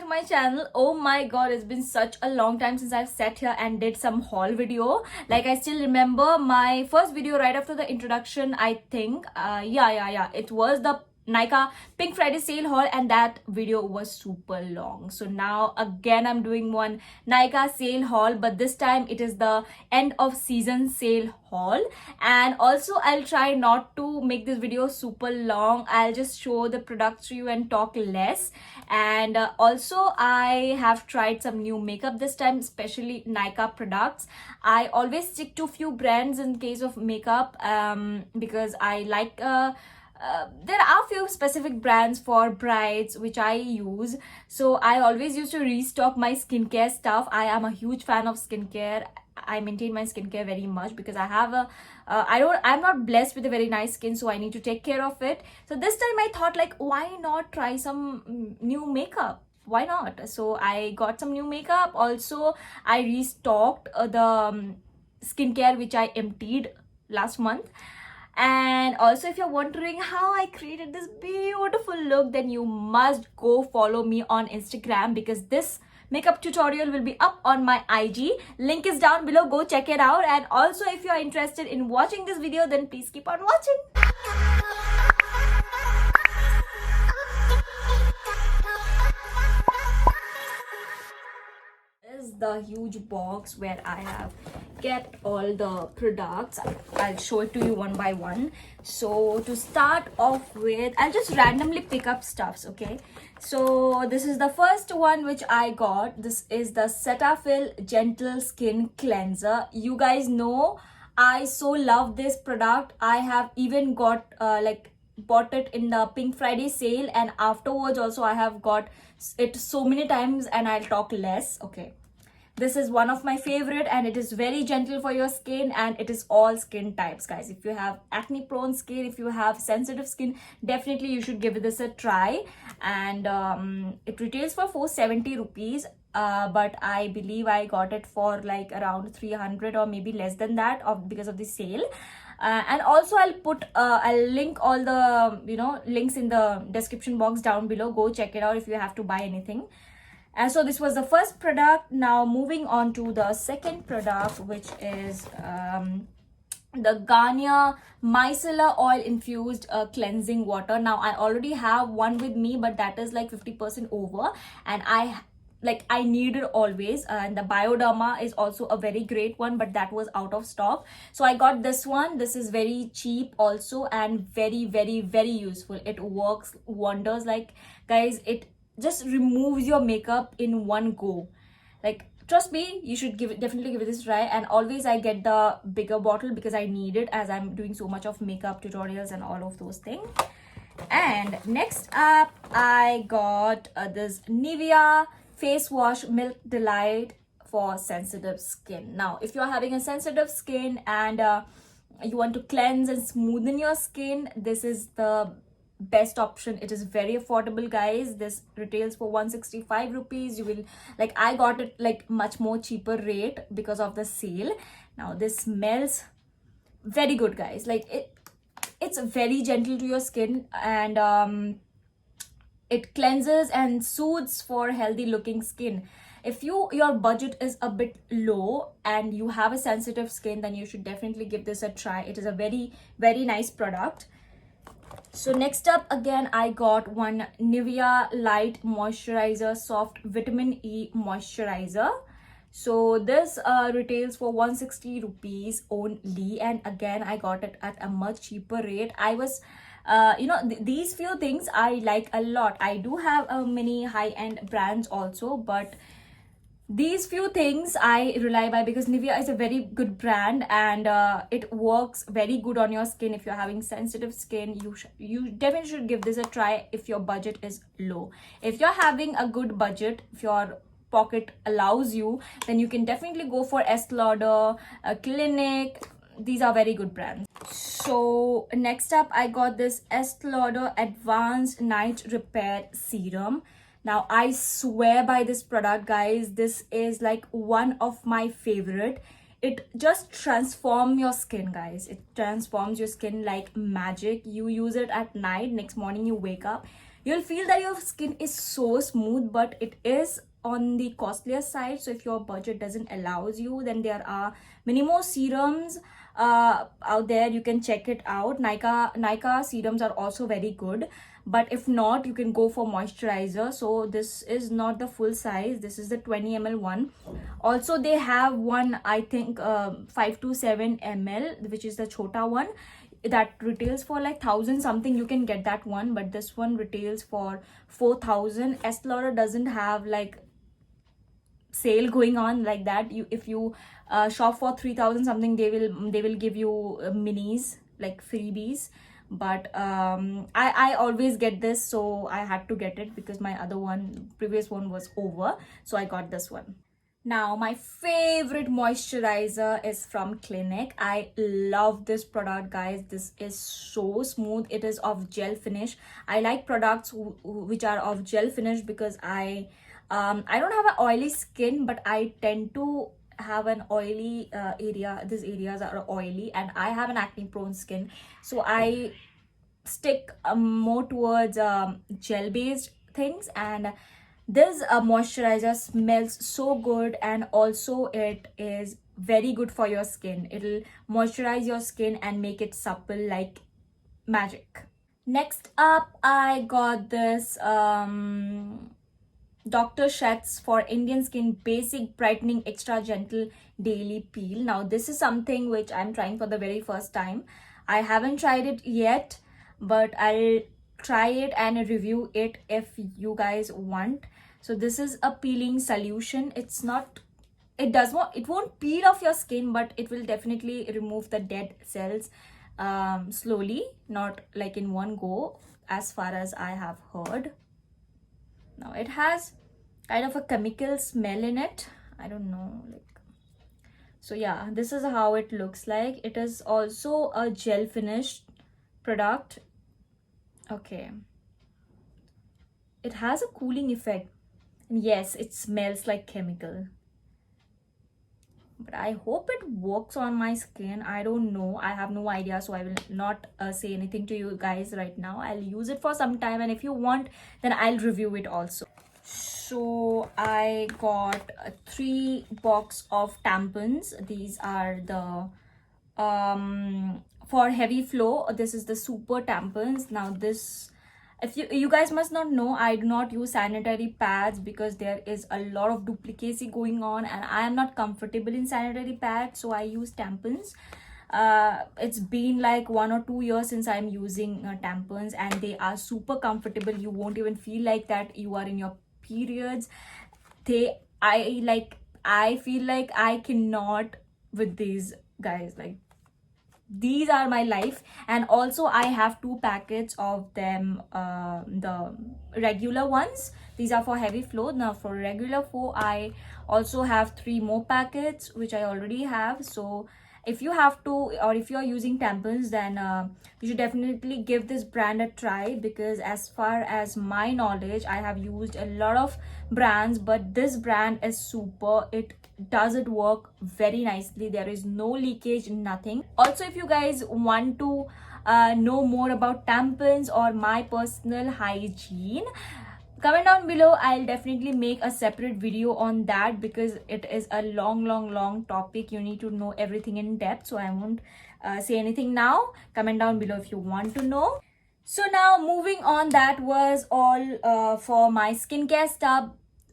to my channel. Oh my god, it's been such a long time since I've sat here and did some haul video. Like, I still remember my first video right after the introduction, I think. Yeah. It was the Nykaa Pink Friday sale haul, and that video was super long. So now again I'm doing one Nykaa sale haul, but this time it is the end of season sale haul. And also I'll try not to make this video super long. I'll just show the products to you and talk less. And also I have tried some new makeup this time, especially Nykaa products. I always stick to few brands in case of makeup because I like there are few specific brands for brides which I use. So I always used to restock my skincare stuff. I am a huge fan of skincare. I maintain my skincare very much because I have a I'm not blessed with a very nice skin, so I need to take care of it. So this time I thought, like, why not try some new makeup? Why not? So I got some new makeup. Also I restocked the skincare which I emptied last month. And also, if you're wondering how I created this beautiful look, then you must go follow me on Instagram, because this makeup tutorial will be up on my IG. Link is down below. Go check it out. And also, if you are interested in watching this video, then please keep on watching. Is the huge box where I have get all the products. I'll show it to you one by one. So to start off with, I'll just randomly pick up stuffs, okay? So this is the first one which I got. This is the Cetaphil Gentle Skin Cleanser. You guys know I so love this product. I have even got bought it in the Pink Friday sale, and afterwards also I have got it so many times, and I'll talk less, okay? This is one of my favorite, and it is very gentle for your skin, and it is all skin types, guys. If you have acne prone skin, if you have sensitive skin, definitely you should give this a try. And it retails for 470 rupees, but I believe I got it for like around 300 or maybe less than that because of the sale. And also I'll link all the links in the description box down below. Go check it out if you have to buy anything. And so this was the first product. Now moving on to the second product, which is the Garnier Micellar Oil Infused Cleansing Water. Now I already have one with me, but that is like 50% over, and I need it always. And the Bioderma is also a very great one, but that was out of stock. So I got this one. This is very cheap also, and very, very, very useful. It works wonders. Like, guys, it just removes your makeup in one go. Like, trust me, you should definitely give it this try. And always I get the bigger bottle because I need it, as I'm doing so much of makeup tutorials and all of those things. And next up, I got this Nivea face wash Milk Delight for sensitive skin. Now if you're having a sensitive skin and you want to cleanse and smoothen your skin, this is the best option. It is very affordable, guys. This retails for 165 rupees. You will, like, I got it like much more cheaper rate because of the sale. Now this smells very good, guys. Like, it's very gentle to your skin, and it cleanses and soothes for healthy looking skin. If your budget is a bit low and you have a sensitive skin, then you should definitely give this a try. It is a very, very nice product. So next up, again, I got one Nivea Light Moisturizer Soft Vitamin E Moisturizer. So this retails for 160 rupees only, and again I got it at a much cheaper rate. I was these few things I like a lot. I do have many high-end brands also, but these few things I rely by because Nivea is a very good brand, and it works very good on your skin. If you're having sensitive skin, you definitely should give this a try if your budget is low. If you're having a good budget, if your pocket allows you, then you can definitely go for Estee Lauder, Clinique. These are very good brands. So next up, I got this Estee Lauder Advanced Night Repair Serum. Now I swear by this product, guys. This is like one of my favorite. It just transforms your skin, guys. It transforms your skin like magic. You use it at night, next morning you wake up, you'll feel that your skin is so smooth, but it is on the costlier side. So if your budget doesn't allows you, then there are many more serums out there. You can check it out. Nykaa serums are also very good, but if not, you can go for moisturizer. So this is not the full size, this is the 20 ml one. Also they have one, I think 5 to 7 ml, which is the chota one, that retails for like 1,000 something. You can get that one, but this one retails for 4,000. Estee Lauder doesn't have like sale going on like that. You, if you shop for 3,000 something, they will give you minis, like freebies. But I always get this, so I had to get it because my other one, previous one, was over, so I got this one. Now, my favorite moisturizer is from Clinique. I love this product, guys. This is so smooth. It is of gel finish. I like products which are of gel finish because I don't have an oily skin, but I tend to have an oily area. These areas are oily, and I have an acne prone skin, so I stick more towards gel based things. And this moisturizer smells so good, and also it is very good for your skin. It'll moisturize your skin and make it supple like magic. Next up, I got this Dr. Sheth's for Indian Skin Basic Brightening Extra Gentle Daily Peel. Now this is something which I'm trying for the very first time. I haven't tried it yet, but I'll try it and review it if you guys want. So this is a peeling solution. It won't peel off your skin, but it will definitely remove the dead cells slowly, not like in one go, as far as I have heard. Now it has kind of a chemical smell in it. I don't know, like, so yeah, this is how it looks like. It is also a gel finished product. Okay, it has a cooling effect, and yes, it smells like chemical, but I hope it works on my skin. I don't know, I have no idea, so I will not say anything to you guys right now. I'll use it for some time, and if you want, then I'll review it also. So I got 3 box of tampons. These are the for heavy flow. This is the super tampons. Now this, if you guys must not know, I do not use sanitary pads because there is a lot of duplicacy going on, and I am not comfortable in sanitary pads, so I use tampons. It's been like 1 or 2 years since I'm using tampons, and they are super comfortable. You won't even feel like that you are in your periods. I feel like I cannot with these, guys. Like, these are my life. And also I have 2 packets of them, the regular ones. These are for heavy flow. Now for regular flow, I also have 3 more packets which I already have. So if you have to, or if you're using tampons, then you should definitely give this brand a try, because as far as my knowledge, I have used a lot of brands, but this brand is super. It does it work very nicely. There is no leakage, nothing. Also, if you guys want to know more about tampons or my personal hygiene, comment down below. I'll definitely make a separate video on that, because it is a long topic. You need to know everything in depth, so I won't say anything now. Comment down below if you want to know. So now moving on, that was all for my skincare stuff.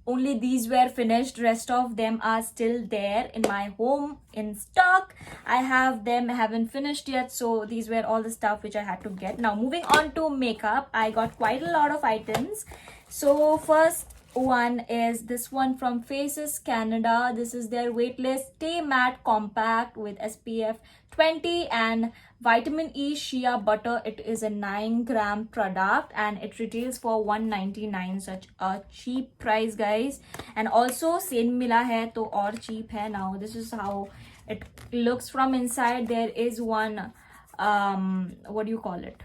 Only these were finished, rest of them are still there in my home in stock. I have them, haven't finished yet. So these were all the stuff which I had to get. Now moving on to makeup, I got quite a lot of items. So first one is this one from Faces Canada. This is their Weightless Stay Matte Compact with SPF 20 and vitamin E shea butter. It is a 9-gram product and it retails for 199, such a cheap price, guys. And also sale mila hai to aur cheap hai. Now this is how it looks from inside. There is one what do you call it,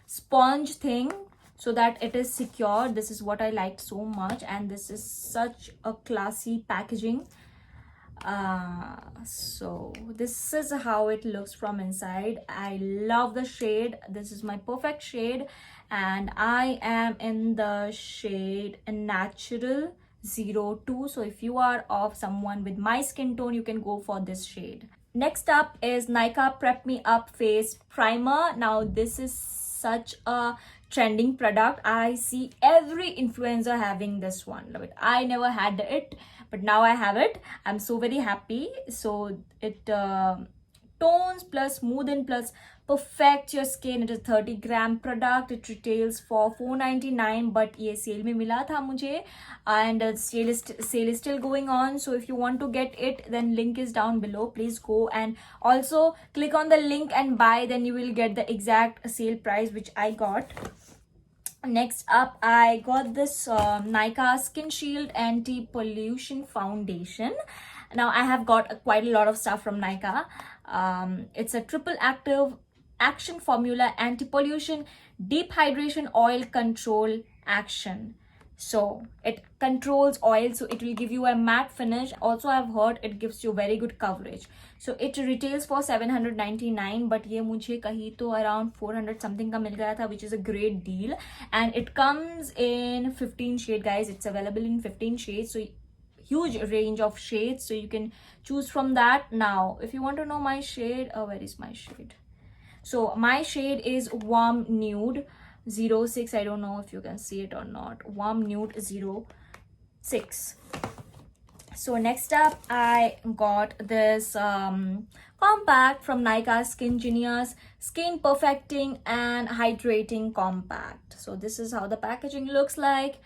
sponge thing, so that it is secure. This is what I liked so much, and this is such a classy packaging. So this is how it looks from inside. I love the shade. This is my perfect shade, and I am in the shade Natural 02. So if you are of someone with my skin tone, you can go for this shade. Next up is Nykaa Prep Me Up Face Primer. Now this is such a trending product. I see every influencer having this one. Love it. I never had it, but now I have it. I'm so very happy. So it tones plus smoothen plus perfect your skin. It is 30-gram product. It retails for $4.99, but ये sale में मिला था मुझे, and sale is still going on. So if you want to get it, then link is down below. Please go and also click on the link and buy. Then you will get the exact sale price which I got. Next up, I got this Nykaa Skin Shield Anti-Pollution Foundation. Now I have got quite a lot of stuff from Nykaa. It's a triple active action formula anti-pollution deep hydration oil control action. So it controls oil, so it will give you a matte finish. Also I've heard it gives you very good coverage. So it retails for $799, but ये मुझे कहीं तो around 400 something का मिल गया था, which is a great deal. And it comes in 15 shades, guys. It's available in 15 shades, so huge range of shades, so you can choose from that. Now if you want to know my shade, where is my shade? So my shade is Warm Nude 06. I don't know if you can see it or not. Warm Nude 06. So next up, I got this compact from Nykaa Skin Genius Skin Perfecting and Hydrating Compact. So this is how the packaging looks like.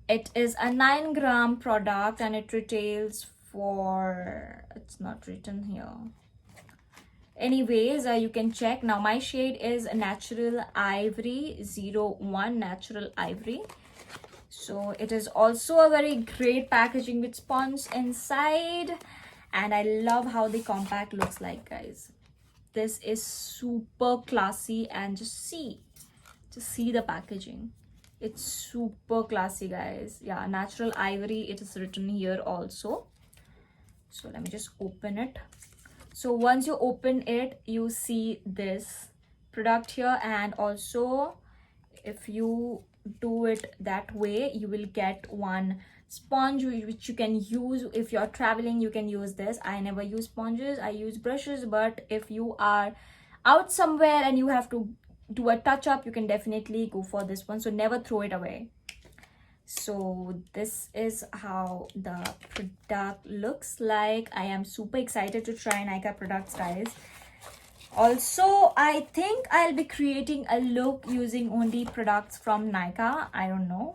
It is a 9-gram product and it retails for, it's not written here. Anyways, you can check. Now my shade is Natural Ivory 01, Natural Ivory. So it is also a very great packaging with sponge inside, and I love how the compact looks like, guys. This is super classy, and just see the packaging. It's super classy, guys. Yeah, Natural Ivory, it is written here also. So let me just open it. So once you open it, you see this product here, and also if you do it that way, you will get one sponge which you can use if you're traveling. You can use this. I never use sponges, I use brushes, but if you are out somewhere and you have to do a touch up, you can definitely go for this one. So never throw it away. So this is how the product looks like. I am super excited to try Nykaa products, guys. Also, I think I'll be creating a look using only products from Nykaa. I don't know,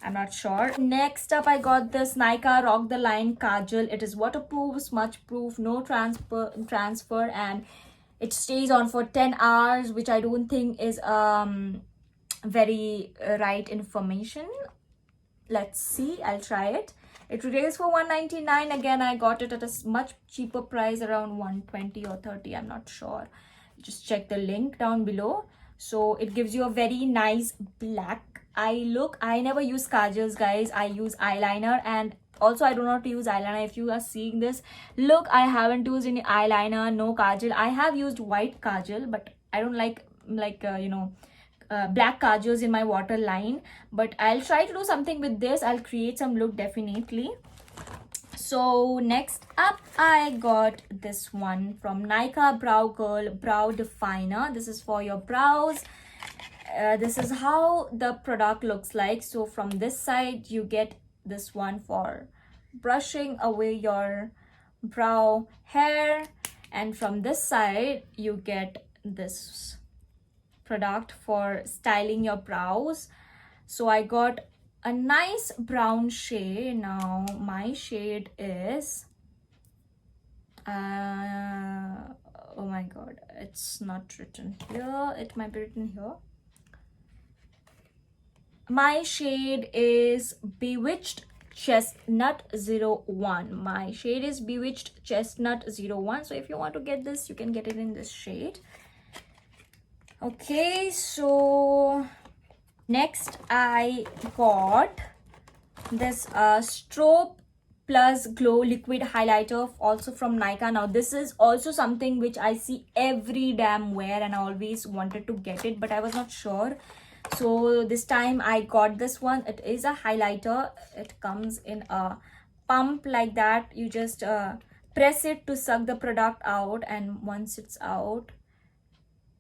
I'm not sure. Next up, I got this Nykaa Rock the Line Kajal. It is waterproof, smudge proof, no transfer, and it stays on for 10 hours, which I don't think is very right information. Let's see, I'll try it. It retails for $199. Again, I got it at a much cheaper price, around $120 or $30, I'm not sure. Just check the link down below. So it gives you a very nice black eye look. I never use kajals, guys. I use eyeliner, and also I do not use eyeliner. If you are seeing this, look, I haven't used any eyeliner, no kajal. I have used white kajal, but I don't like black kajals in my waterline. But I'll try to do something with this. I'll create some look definitely. So next up, I got this one from Nykaa Brow Girl Brow Definer. This is for your brows. This is how the product looks like. So from this side, you get this one for brushing away your brow hair, and from this side, you get this product for styling your brows. So I got a nice brown shade. Now my shade is oh my god, it's not written here. It might be written here. My shade is Bewitched Chestnut 01. My shade is Bewitched Chestnut 01. So if you want to get this, you can get it in this shade. Okay, so next I got this Strobe Plus Glow Liquid Highlighter, also from Nykaa. Now this is also something which I see every damn wear, and I always wanted to get it, but I was not sure. So this time I got this one. It is a highlighter. It comes in a pump like that. You just press it to suck the product out, and once it's out,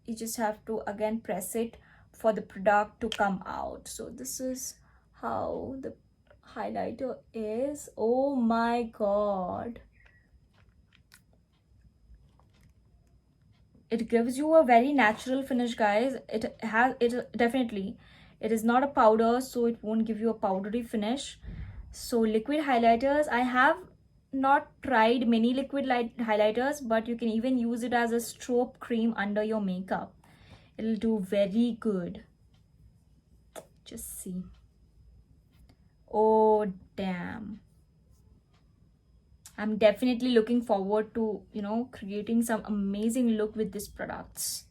you just have to again press it for the product to come out. So this is how the highlighter is. Oh my god, it gives you a very natural finish, guys. It definitely, it is not a powder, so it won't give you a powdery finish. So liquid highlighters, I have not tried many liquid light highlighters, but you can even use it as a strobe cream under your makeup. It'll do very good. Just see. Oh damn, I'm definitely looking forward to, creating some amazing look with these products.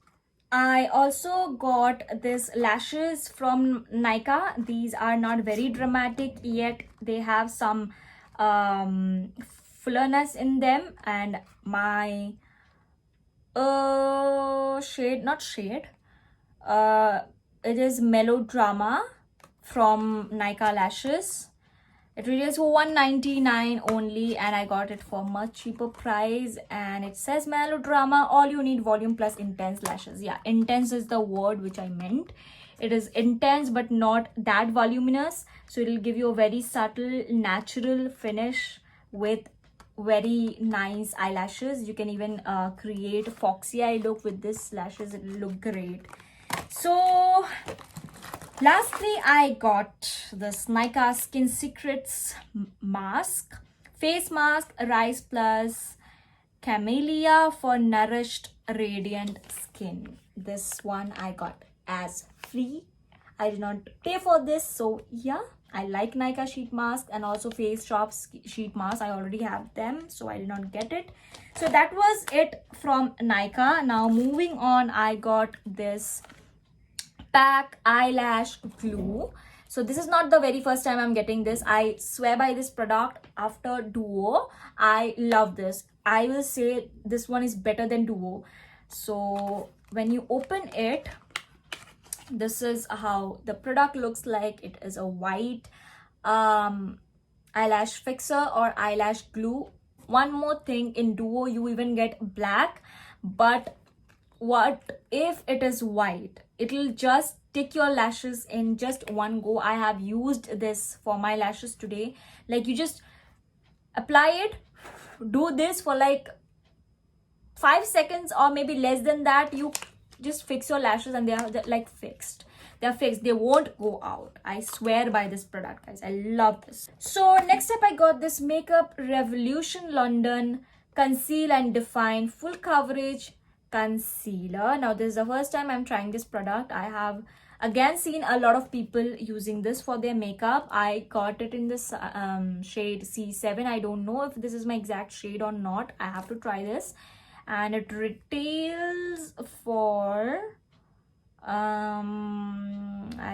I also got this lashes from Nykaa. These are not very dramatic, yet they have some fullerness in them. And my shade, not shade, it is Melodrama from Nykaa lashes. It retails for $199 only, and I got it for much cheaper price. And it says Melodrama, all you need volume plus intense lashes. Yeah, intense is the word which I meant. It is intense but not that voluminous, so it will give you a very subtle natural finish with very nice eyelashes. You can even create foxy eye look with this lashes. It will look great. So lastly, I got this Nykaa Skin Secrets mask, face mask, Rice Plus Camellia for nourished radiant skin. This one I got as free. I did not pay for this, so yeah, I like Nykaa sheet mask and also Face Shop sheet mask. I already have them, so I did not get it. So that was it from Nykaa. Now moving on, I got this Pack eyelash glue. So this is not the very first time I'm getting this. I swear by this product after Duo. I love this. I will say this one is better than Duo. So when you open it, this is how the product looks like. It is a white eyelash fixer or eyelash glue. One more thing, in Duo you even get black, but what if it is white? It'll just stick your lashes in just one go. I have used this for my lashes today. Like, you just apply it, do this for like 5 seconds or maybe less than that. You just fix your lashes and they're like fixed. They're fixed. They won't go out. I swear by this product, guys. I love this. So next up, I got this Makeup Revolution London Conceal and Define Full Coverage Concealer. Now this is the first time I'm trying this product. I have again seen a lot of people using this for their makeup. I got it in this shade C7. I don't know if this is my exact shade or not. I have to try this. And it retails for I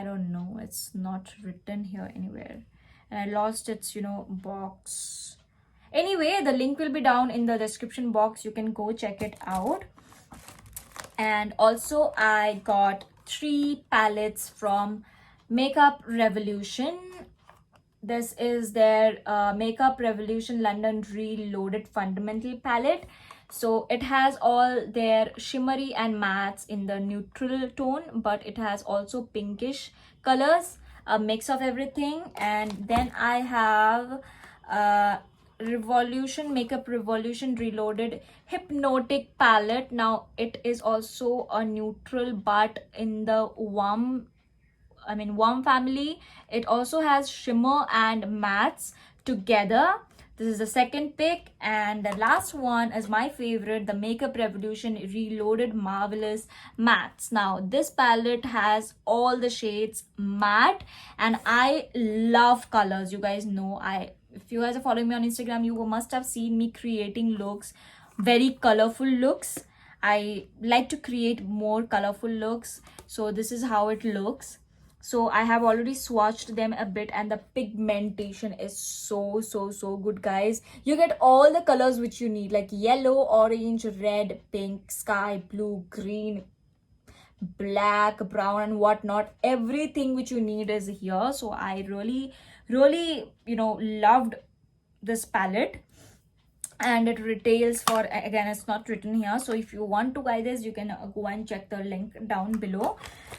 don't know, it's not written here anywhere, and I lost its box. Anyway, the link will be down in the description box. You can go check it out. And also I got 3 palettes from Makeup Revolution. This is their Makeup Revolution London Reloaded Fundamental palette. So it has all their shimmery and mattes in the neutral tone, but it has also pinkish colors, a mix of everything. And then I have Makeup Revolution Reloaded Hypnotic palette. Now it is also a neutral, but in the warm family. It also has shimmer and mattes together. This is the second pick. And the last one is my favorite, the Makeup Revolution Reloaded Marvelous Mattes. Now this palette has all the shades matte, and I love colors. You guys know, if you guys are following me on Instagram, you must have seen me creating looks, very colorful looks. I like to create more colorful looks. So this is how it looks. So I have already swatched them a bit, and the pigmentation is so good, guys. You get all the colors which you need, like yellow, orange, red, pink, sky blue, green, black, brown, and whatnot. Everything which you need is here. So I really loved this palette. And it retails for, again, it's not written here, so if you want to buy this, you can go and check the link down below.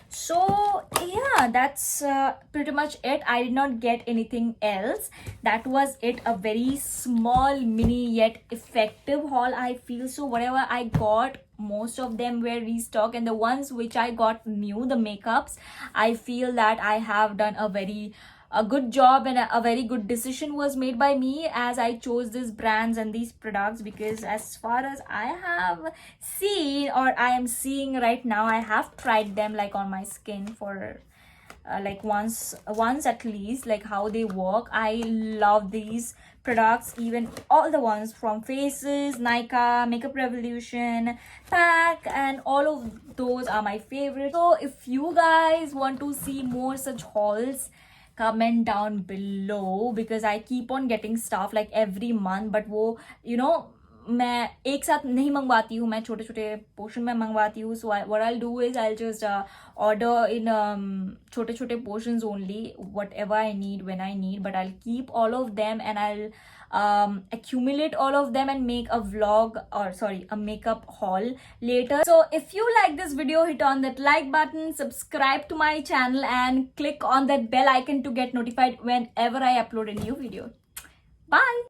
So yeah, that's pretty much it. I did not get anything else. That was it. A very small, mini, yet effective haul, I feel. So whatever I got, most of them were restock, and the ones which I got new, the makeups, I feel that I have done a good job, and a very good decision was made by me as I chose these brands and these products, because as far as I have seen, or I am seeing right now, I have tried them like on my skin for like once at least, like how they work. I love these products, even all the ones from Faces, Nykaa, Makeup Revolution, Pack, and all of those are my favorite. So if you guys want to see more such hauls, comment down below, because I keep on getting stuff like every month, but वो मैं एक साथ नहीं मंगवाती हूँ, मैं छोटे छोटे portion में मंगवाती हूँ. So what I'll do is I'll just order in छोटे छोटे portions only, whatever I need when I need, but I'll keep all of them and I'll accumulate all of them and make a vlog, or sorry, a makeup haul later. So if you like this video, hit on that like button, subscribe to my channel, and click on that bell icon to get notified whenever I upload a new video. Bye.